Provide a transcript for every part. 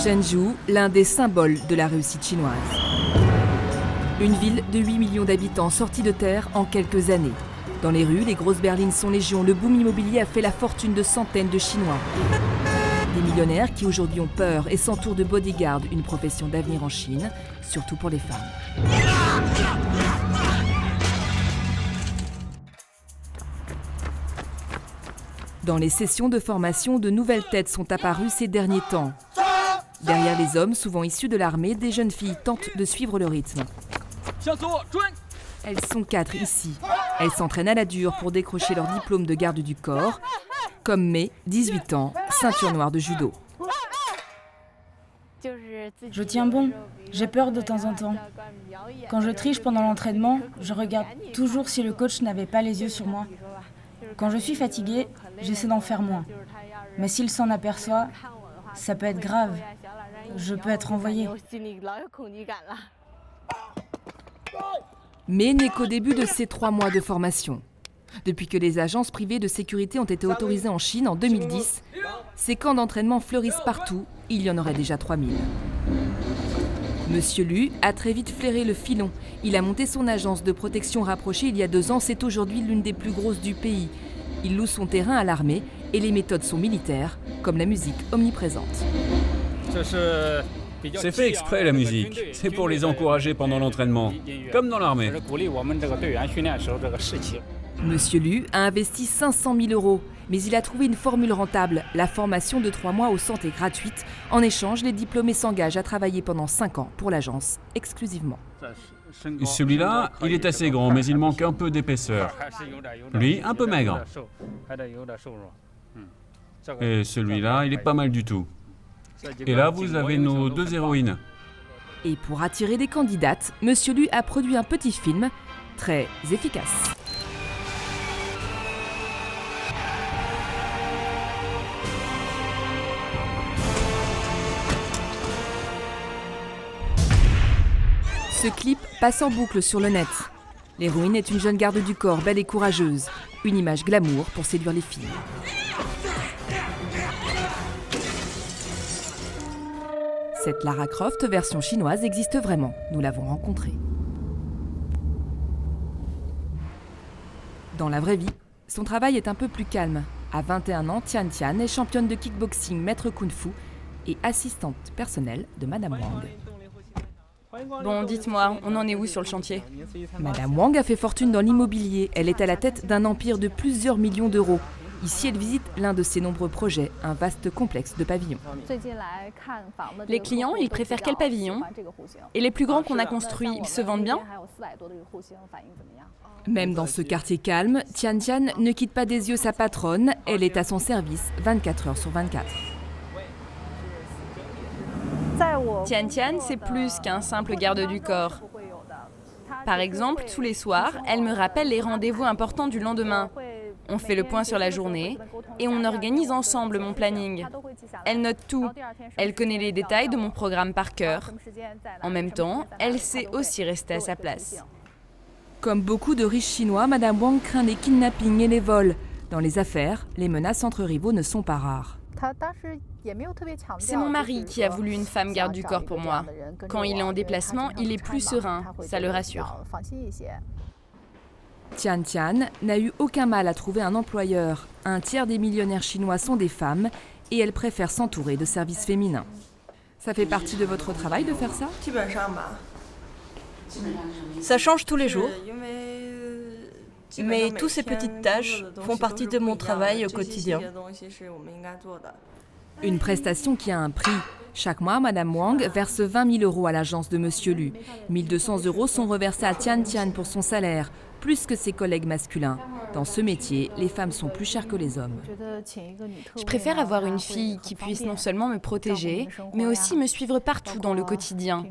Zhengzhou, l'un des symboles de la réussite chinoise. Une ville de 8 millions d'habitants sortie de terre en quelques années. Dans les rues, les grosses berlines sont légion. Le boom immobilier a fait la fortune de centaines de Chinois. Des millionnaires qui aujourd'hui ont peur et s'entourent de bodyguards, une profession d'avenir en Chine, surtout pour les femmes. Dans les sessions de formation, de nouvelles têtes sont apparues ces derniers temps. Derrière les hommes, souvent issus de l'armée, des jeunes filles tentent de suivre le rythme. Elles sont 4 ici. Elles s'entraînent à la dure pour décrocher leur diplôme de garde du corps, comme Mei, 18 ans, ceinture noire de judo. Je tiens bon, j'ai peur de temps en temps. Quand je triche pendant l'entraînement, je regarde toujours si le coach n'avait pas les yeux sur moi. Quand je suis fatiguée, j'essaie d'en faire moins. Mais s'il s'en aperçoit, ça peut être grave. Je peux être envoyée. Mais n'est qu'au début de ces 3 mois de formation. Depuis que les agences privées de sécurité ont été autorisées en Chine en 2010, ces camps d'entraînement fleurissent partout. Il y en aurait déjà 3000. Monsieur Lu a très vite flairé le filon. Il a monté son agence de protection rapprochée il y a 2 ans. C'est aujourd'hui l'une des plus grosses du pays. Il loue son terrain à l'armée et les méthodes sont militaires, comme la musique omniprésente. C'est fait exprès la musique, c'est pour les encourager pendant l'entraînement, comme dans l'armée. Monsieur Lu a investi 500 000 €, mais il a trouvé une formule rentable. La formation de 3 mois au centre est gratuite. En échange, les diplômés s'engagent à travailler pendant 5 ans pour l'agence, exclusivement. Celui-là, il est assez grand, mais il manque un peu d'épaisseur. Lui, un peu maigre. Et celui-là, il est pas mal du tout. Et là, vous avez nos 2 héroïnes. Et pour attirer des candidates, Monsieur Lu a produit un petit film très efficace. Ce clip passe en boucle sur le net. L'héroïne est une jeune garde du corps, belle et courageuse. Une image glamour pour séduire les filles. Cette Lara Croft version chinoise existe vraiment. Nous l'avons rencontrée. Dans la vraie vie, son travail est un peu plus calme. À 21 ans, Tian Tian est championne de kickboxing, maître kung-fu et assistante personnelle de Madame Wang. Bon, dites-moi, on en est où sur le chantier? Madame Wang a fait fortune dans l'immobilier. Elle est à la tête d'un empire de plusieurs millions d'euros. Ici, elle visite l'un de ses nombreux projets, un vaste complexe de pavillons. Les clients, ils préfèrent quel pavillon? Et les plus grands qu'on a construits, ils se vendent bien? Même dans ce quartier calme, Tian Tian ne quitte pas des yeux sa patronne. Elle est à son service 24 heures sur 24. Tian Tian, c'est plus qu'un simple garde du corps. Par exemple, tous les soirs, elle me rappelle les rendez-vous importants du lendemain. On fait le point sur la journée et on organise ensemble mon planning. Elle note tout. Elle connaît les détails de mon programme par cœur. En même temps, elle sait aussi rester à sa place. Comme beaucoup de riches Chinois, Madame Wang craint les kidnappings et les vols. Dans les affaires, les menaces entre rivaux ne sont pas rares. C'est mon mari qui a voulu une femme garde du corps pour moi. Quand il est en déplacement, il est plus serein, ça le rassure. Tian Tian n'a eu aucun mal à trouver un employeur. Un tiers des millionnaires chinois sont des femmes et elle préfère s'entourer de services féminins. Ça fait partie de votre travail de faire ça ? Ça change tous les jours. Mais toutes ces petites tâches font partie de mon travail au quotidien. Une prestation qui a un prix. Chaque mois, Madame Wang verse 20 000 € à l'agence de Monsieur Lu. 1 200 € sont reversés à Tian Tian pour son salaire, plus que ses collègues masculins. Dans ce métier, les femmes sont plus chères que les hommes. Je préfère avoir une fille qui puisse non seulement me protéger, mais aussi me suivre partout dans le quotidien.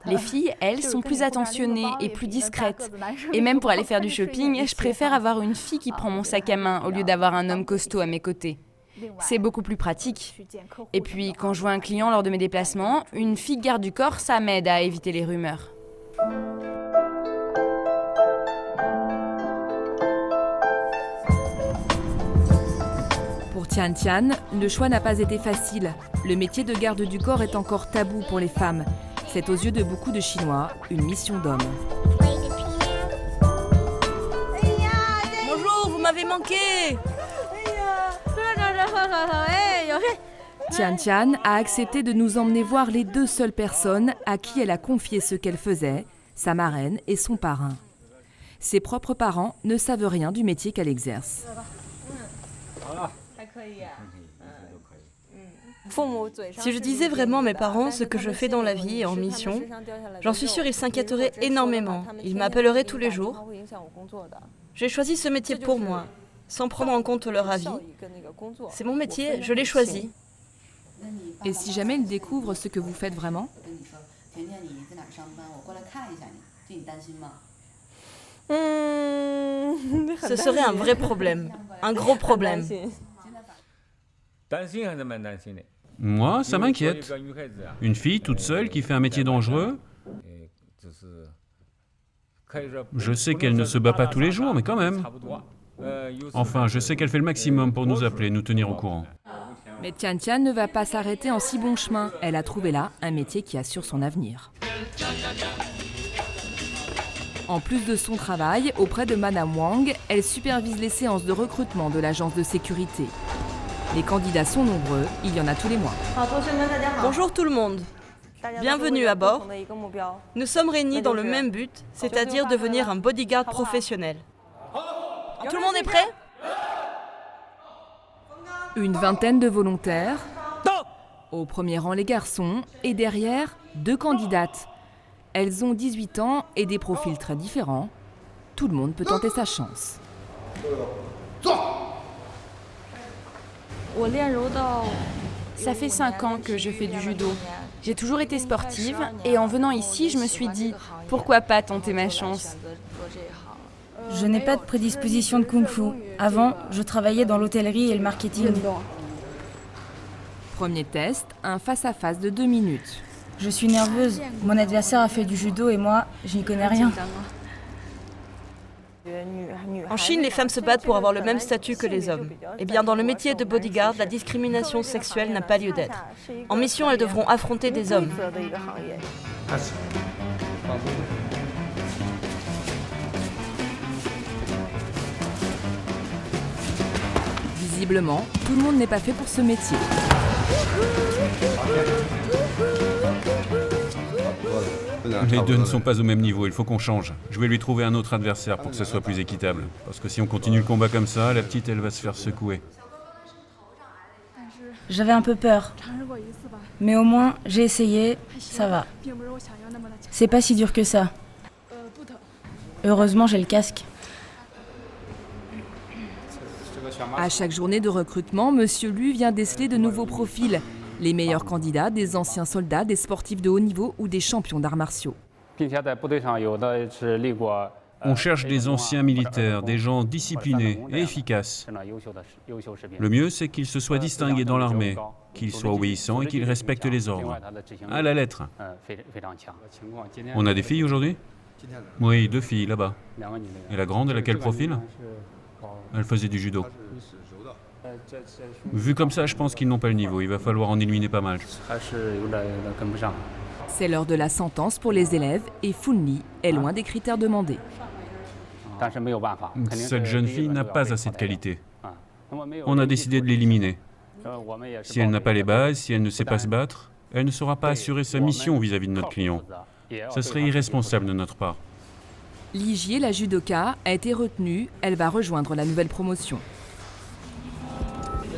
Les filles, elles, sont plus attentionnées et plus discrètes. Et même pour aller faire du shopping, je préfère avoir une fille qui prend mon sac à main au lieu d'avoir un homme costaud à mes côtés. C'est beaucoup plus pratique. Et puis, quand je vois un client lors de mes déplacements, une fille garde du corps, ça m'aide à éviter les rumeurs. Pour Tian Tian, le choix n'a pas été facile. Le métier de garde du corps est encore tabou pour les femmes. C'est aux yeux de beaucoup de Chinois une mission d'homme. Bonjour, vous m'avez manqué. Tian Tian a accepté de nous emmener voir les 2 seules personnes à qui elle a confié ce qu'elle faisait, sa marraine et son parrain. Ses propres parents ne savent rien du métier qu'elle exerce. Si je disais vraiment à mes parents ce que je fais dans la vie et en mission, j'en suis sûre, ils s'inquiéteraient énormément. Ils m'appelleraient tous les jours. J'ai choisi ce métier pour moi, sans prendre en compte leur avis. C'est mon métier, je l'ai choisi. Et si jamais ils découvrent ce que vous faites vraiment? Ce serait un vrai problème, un gros problème. Moi, ça m'inquiète. Une fille toute seule qui fait un métier dangereux. Je sais qu'elle ne se bat pas tous les jours, mais quand même. Enfin, je sais qu'elle fait le maximum pour nous appeler, nous tenir au courant. Mais Tian Tian ne va pas s'arrêter en si bon chemin. Elle a trouvé là un métier qui assure son avenir. En plus de son travail, auprès de Madame Wang, elle supervise les séances de recrutement de l'agence de sécurité. Les candidats sont nombreux, il y en a tous les mois. Bonjour tout le monde. Bienvenue à bord. Nous sommes réunis dans le même but, c'est-à-dire devenir un bodyguard professionnel. Tout le monde est prêt? Une vingtaine de volontaires. Au premier rang, les garçons. Et derrière, 2 candidates. Elles ont 18 ans et des profils très différents. Tout le monde peut tenter sa chance. Ça fait 5 ans que je fais du judo. J'ai toujours été sportive et en venant ici, je me suis dit « Pourquoi pas tenter ma chance ?» Je n'ai pas de prédisposition de kung-fu. Avant, je travaillais dans l'hôtellerie et le marketing. Premier test, un face-à-face de 2 minutes. Je suis nerveuse. Mon adversaire a fait du judo et moi, je n'y connais rien. En Chine, les femmes se battent pour avoir le même statut que les hommes. Eh bien, dans le métier de bodyguard, la discrimination sexuelle n'a pas lieu d'être. En mission, elles devront affronter des hommes. Visiblement, tout le monde n'est pas fait pour ce métier. Les 2 ne sont pas au même niveau, il faut qu'on change. Je vais lui trouver un autre adversaire pour que ce soit plus équitable. Parce que si on continue le combat comme ça, la petite, elle va se faire secouer. J'avais un peu peur. Mais au moins, j'ai essayé, ça va. C'est pas si dur que ça. Heureusement, j'ai le casque. À chaque journée de recrutement, Monsieur Lu vient déceler de nouveaux profils. Les meilleurs candidats, des anciens soldats, des sportifs de haut niveau ou des champions d'arts martiaux. On cherche des anciens militaires, des gens disciplinés et efficaces. Le mieux, c'est qu'ils se soient distingués dans l'armée, qu'ils soient obéissants et qu'ils respectent les ordres. À la lettre. On a des filles aujourd'hui? Oui, 2 filles là-bas. Et la grande, elle a quel profil? Elle faisait du judo. Vu comme ça, je pense qu'ils n'ont pas le niveau. Il va falloir en éliminer pas mal. C'est l'heure de la sentence pour les élèves et Funli est loin des critères demandés. Cette jeune fille n'a pas assez de qualité. On a décidé de l'éliminer. Si elle n'a pas les bases, si elle ne sait pas se battre, elle ne saura pas assurer sa mission vis-à-vis de notre client. Ça serait irresponsable de notre part. Ligier, la judoka, a été retenue. Elle va rejoindre la nouvelle promotion.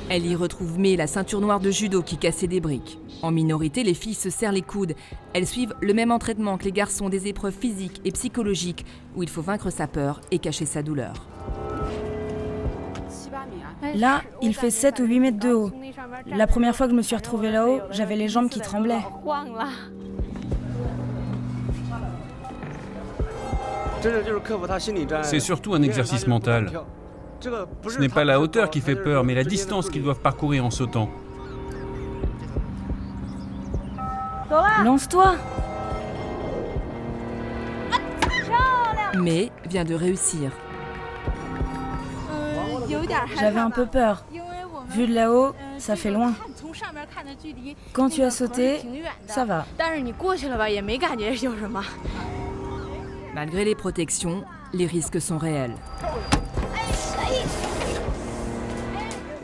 Elle y retrouve Mei, la ceinture noire de judo qui cassait des briques. En minorité, les filles se serrent les coudes. Elles suivent le même entraînement que les garçons, des épreuves physiques et psychologiques où il faut vaincre sa peur et cacher sa douleur. Là, il fait 7 ou 8 mètres de haut. La première fois que je me suis retrouvée là-haut, j'avais les jambes qui tremblaient. C'est surtout un exercice mental. Ce n'est pas la hauteur qui fait peur, mais la distance qu'ils doivent parcourir en sautant. Lance-toi! Mei vient de réussir. J'avais un peu peur. Vu de là-haut, ça fait loin. Quand tu as sauté, ça va. Malgré les protections, les risques sont réels.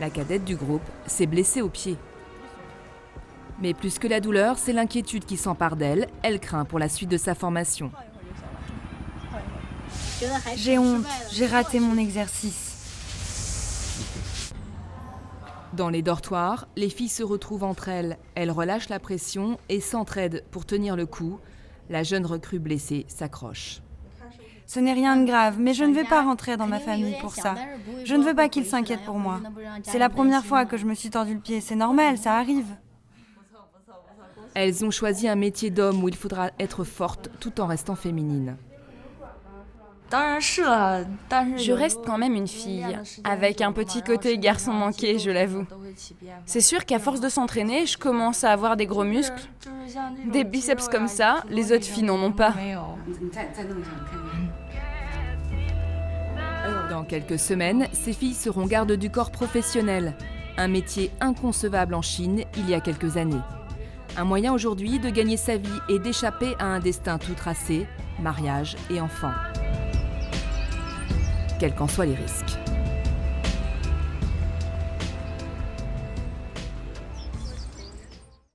La cadette du groupe s'est blessée au pied. Mais plus que la douleur, c'est l'inquiétude qui s'empare d'elle. Elle craint pour la suite de sa formation. J'ai honte, j'ai raté mon exercice. Dans les dortoirs, les filles se retrouvent entre elles. Elles relâchent la pression et s'entraident pour tenir le coup. La jeune recrue blessée s'accroche. Ce n'est rien de grave, mais je ne vais pas rentrer dans ma famille pour ça. Je ne veux pas qu'ils s'inquiètent pour moi. C'est la première fois que je me suis tordu le pied, c'est normal, ça arrive. Elles ont choisi un métier d'homme où il faudra être forte tout en restant féminine. Je reste quand même une fille, avec un petit côté garçon manqué, je l'avoue. C'est sûr qu'à force de s'entraîner, je commence à avoir des gros muscles. Des biceps comme ça, les autres filles n'en ont pas. Dans quelques semaines, ces filles seront gardes du corps professionnel, un métier inconcevable en Chine il y a quelques années. Un moyen aujourd'hui de gagner sa vie et d'échapper à un destin tout tracé, mariage et enfants. Quels qu'en soient les risques.